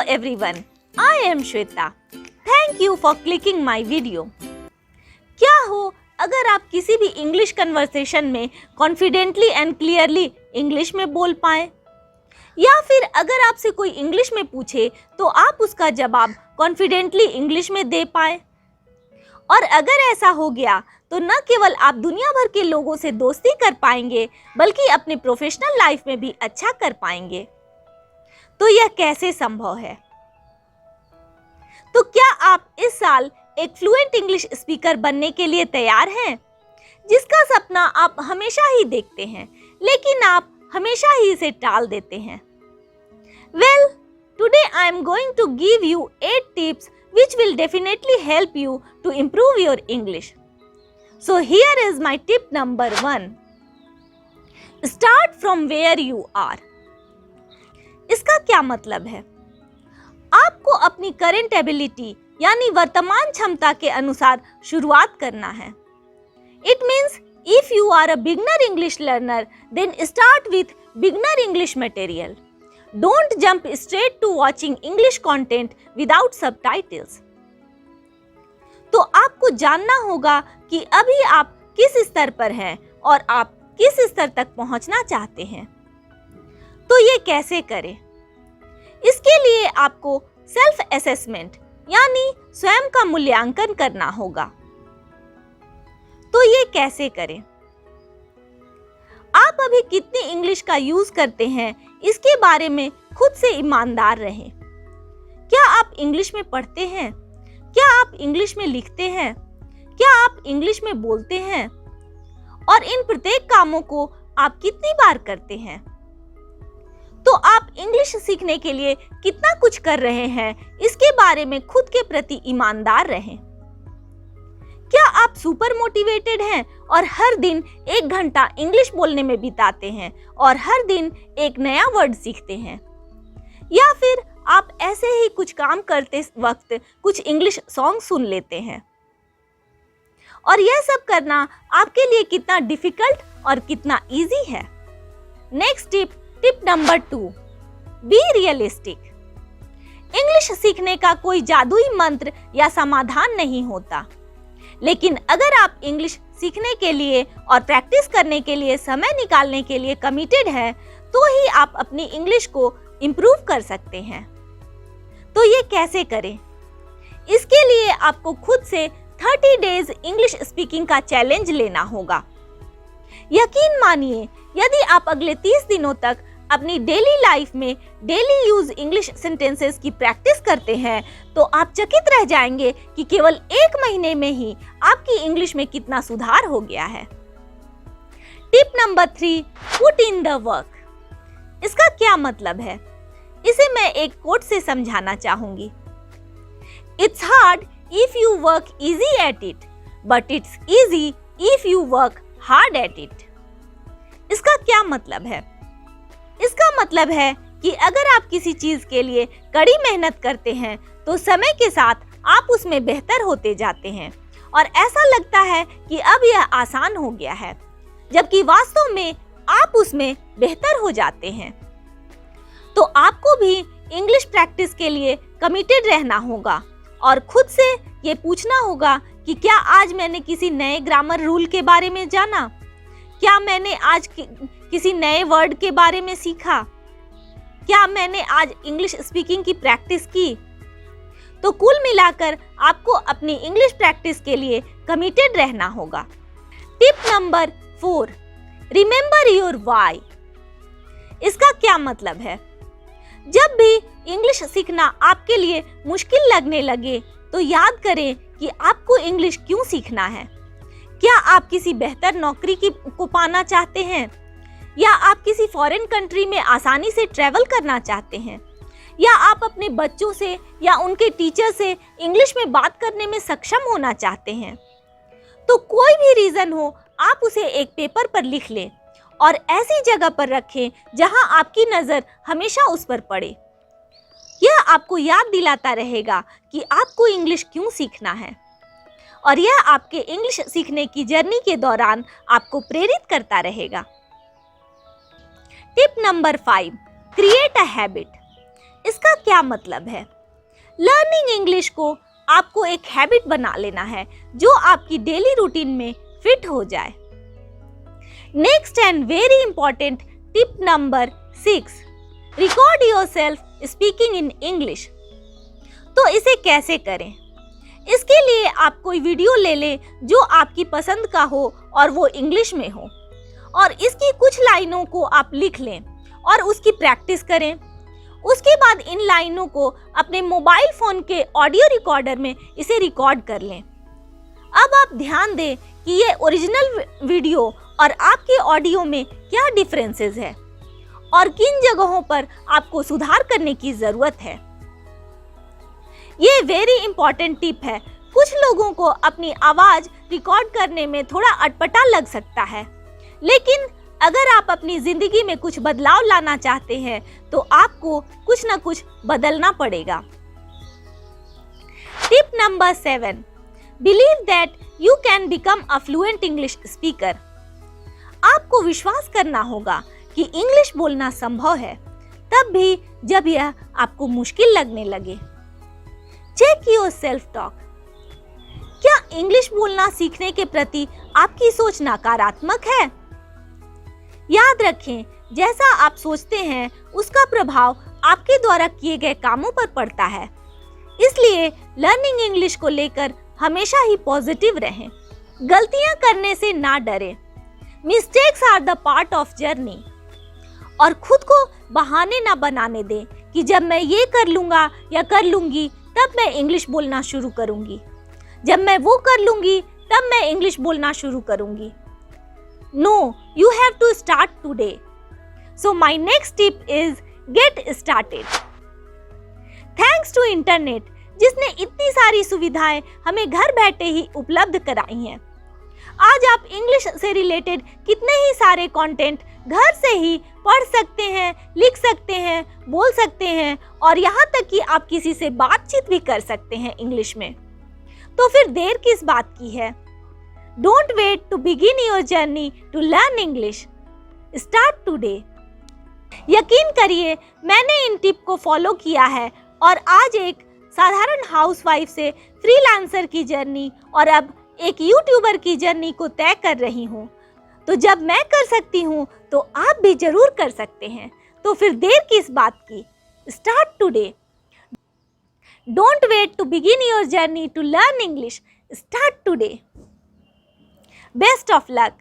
everyone, I am Shweta. Thank you for clicking my video. क्या हो अगर आप किसी भी इंग्लिश कन्वर्सेशन में कॉन्फिडेंटली एंड क्लियरली इंग्लिश में बोल पाएं? या फिर अगर आपसे कोई इंग्लिश में पूछे तो आप उसका जवाब कॉन्फिडेंटली इंग्लिश में दे पाएं? और अगर ऐसा हो गया तो न केवल आप दुनिया भर के लोगों से दोस्ती कर पाएंगे बल्कि अपने प्रोफेशनल लाइफ में भी अच्छा कर पाएंगे। तो यह कैसे संभव है? तो क्या आप इस साल एक फ्लुएंट इंग्लिश स्पीकर बनने के लिए तैयार हैं, जिसका सपना आप हमेशा ही देखते हैं लेकिन आप हमेशा ही इसे टाल देते हैं? Well, today I am going to give you 8 tips which will definitely help you to improve your English. So here is my tip number 1. Start from where you are. इसका क्या मतलब है? आपको अपनी करंट एबिलिटी यानी वर्तमान क्षमता के अनुसार शुरुआत करना है। It means if you are a beginner English learner, then start with beginner English material. Don't jump straight to watching English content without subtitles. तो आपको जानना होगा कि अभी आप किस स्तर पर हैं और आप किस स्तर तक पहुंचना चाहते हैं। तो ये कैसे करें? इसके लिए आपको सेल्फ असेसमेंट यानी स्वयं का मूल्यांकन करना होगा। तो ये कैसे करें? आप अभी कितनी इंग्लिश का यूज करते हैं इसके बारे में खुद से ईमानदार रहें। क्या आप इंग्लिश में पढ़ते हैं? क्या आप इंग्लिश में लिखते हैं? क्या आप इंग्लिश में बोलते हैं? और इन प्रत्येक कामों को आप कितनी बार करते हैं? तो आप इंग्लिश सीखने के लिए कितना कुछ कर रहे हैं इसके बारे में खुद के प्रति ईमानदार रहें। क्या आप सुपर मोटिवेटेड हैं और हर दिन 1 घंटा इंग्लिश बोलने में बिताते हैं और हर दिन एक नया वर्ड सीखते हैं? या फिर आप ऐसे ही कुछ काम करते वक्त कुछ इंग्लिश सॉन्ग सुन लेते हैं? और यह सब करना आपके लिए कितना डिफिकल्ट और कितना इजी है? Next tip number 2, be realistic. English सीखने का कोई जादुई मंत्र या समाधान नहीं होता, लेकिन अगर आप इंग्लिश सीखने के लिए और प्रैक्टिस करने के लिए समय निकालने के लिए कमिटेड हैं, तो ही आप अपनी इंग्लिश को इम्प्रूव कर सकते हैं। तो ये कैसे करें? इसके लिए आपको खुद से 30 डेज इंग्लिश स्पीकिंग का चैलेंज लेना होगा। यकीन मानिए, यदि आप अगले 30 दिनों तक अपनी डेली लाइफ में डेली यूज इंग्लिश सेंटेंसेस की प्रैक्टिस करते हैं तो आप चकित रह जाएंगे कि केवल 1 महीने में ही आपकी इंग्लिश में कितना सुधार हो गया है। Tip number 3, put in the work. इसका क्या मतलब है? इसे मैं एक कोट से समझाना चाहूंगी। It's hard if you work easy at it, but it's easy if you work hard at it. इसका क्या मतलब है? इसका मतलब है कि अगर आप किसी चीज के लिए कड़ी मेहनत करते हैं तो समय के साथ आप उसमें बेहतर होते जाते हैं और ऐसा लगता है कि अब यह आसान हो गया है, जबकि वास्तव में आप उसमें बेहतर हो जाते हैं। तो आपको भी इंग्लिश प्रैक्टिस के लिए कमिटेड रहना होगा और खुद से ये पूछना होगा कि क्या आज मैंने किसी नए ग्रामर रूल के बारे में जाना? क्या मैंने आज किसी नए वर्ड के बारे में सीखा? क्या मैंने आज इंग्लिश स्पीकिंग की प्रैक्टिस की? तो कुल मिलाकर आपको अपनी इंग्लिश प्रैक्टिस के लिए कमिटेड रहना होगा। Tip number 4, remember your why. इसका क्या मतलब है? जब भी इंग्लिश सीखना आपके लिए मुश्किल लगने लगे तो याद करें कि आपको इंग्लिश क्यों सीखना है। क्या आप किसी बेहतर नौकरी को पाना चाहते हैं? या आप किसी फॉरेन कंट्री में आसानी से ट्रैवल करना चाहते हैं? या आप अपने बच्चों से या उनके टीचर से इंग्लिश में बात करने में सक्षम होना चाहते हैं? तो कोई भी रीज़न हो, आप उसे एक पेपर पर लिख लें और ऐसी जगह पर रखें जहां आपकी नज़र हमेशा उस पर पड़े। यह आपको याद दिलाता रहेगा कि आपको इंग्लिश क्यों सीखना है और यह आपके इंग्लिश सीखने की जर्नी के दौरान आपको प्रेरित करता रहेगा। Tip number 5, create a habit. इसका क्या मतलब है? लर्निंग इंग्लिश को आपको एक हैबिट बना लेना है जो आपकी डेली रूटीन में फिट हो जाए। Next and very important tip number 6, record yourself speaking in English. तो इसे कैसे करें? इसके लिए आप कोई वीडियो ले लें जो आपकी पसंद का हो और वो इंग्लिश में हो, और इसकी कुछ लाइनों को आप लिख लें और उसकी प्रैक्टिस करें। उसके बाद इन लाइनों को अपने मोबाइल फोन के ऑडियो रिकॉर्डर में इसे रिकॉर्ड कर लें। अब आप ध्यान दें कि ये ओरिजिनल वीडियो और आपके ऑडियो में क्या डिफरेंसेस है और किन जगहों पर आपको सुधार करने की जरूरत है। ये वेरी इंपॉर्टेंट टिप है। कुछ लोगों को अपनी आवाज रिकॉर्ड करने में थोड़ा अटपटा लग सकता है, लेकिन अगर आप अपनी जिंदगी में कुछ बदलाव लाना चाहते हैं तो आपको कुछ ना कुछ बदलना पड़ेगा। Tip number 7, believe that you can become a fluent English speaker. आपको विश्वास करना होगा कि इंग्लिश बोलना संभव है, तब भी जब यह आपको मुश्किल लगने लगे। Check your self talk. क्या इंग्लिश बोलना सीखने के प्रति आपकी सोच नकारात्मक है? याद रखें, जैसा आप सोचते हैं उसका प्रभाव आपके द्वारा किए गए कामों पर पड़ता है। इसलिए लर्निंग इंग्लिश को लेकर हमेशा ही पॉजिटिव रहें। गलतियां करने से ना डरें। Mistakes are the part of journey. और खुद को बहाने ना बनाने दें कि जब मैं ये कर लूंगा या कर लूंगी तब मैं इंग्लिश बोलना शुरू करूंगी, जब मैं वो कर लूंगी तब मैं इंग्लिश बोलना शुरू करूंगी। No, you have to start today. So my next tip is get started. Thanks to internet, जिसने इतनी सारी सुविधाएं हमें घर बैठे ही उपलब्ध कराई हैं। आज आप इंग्लिश से रिलेटेड कितने ही सारे कंटेंट घर से ही पढ़ सकते हैं, लिख सकते हैं, बोल सकते हैं, और यहाँ तक कि आप किसी से बातचीत भी कर सकते हैं इंग्लिश में। तो फिर देर किस बात की है? Don't wait to begin your journey to learn English. Start today. यकीन करिए, मैंने इन टिप को फॉलो किया है और आज एक साधारण हाउसवाइफ से फ्रीलांसर की जर्नी और अब एक यूट्यूबर की जर्नी को तय कर रही हूँ। तो जब मैं कर सकती हूँ तो आप भी जरूर कर सकते हैं। तो फिर देर किस बात की? Start today. Don't wait to begin your journey to learn English. Start today. Best of luck.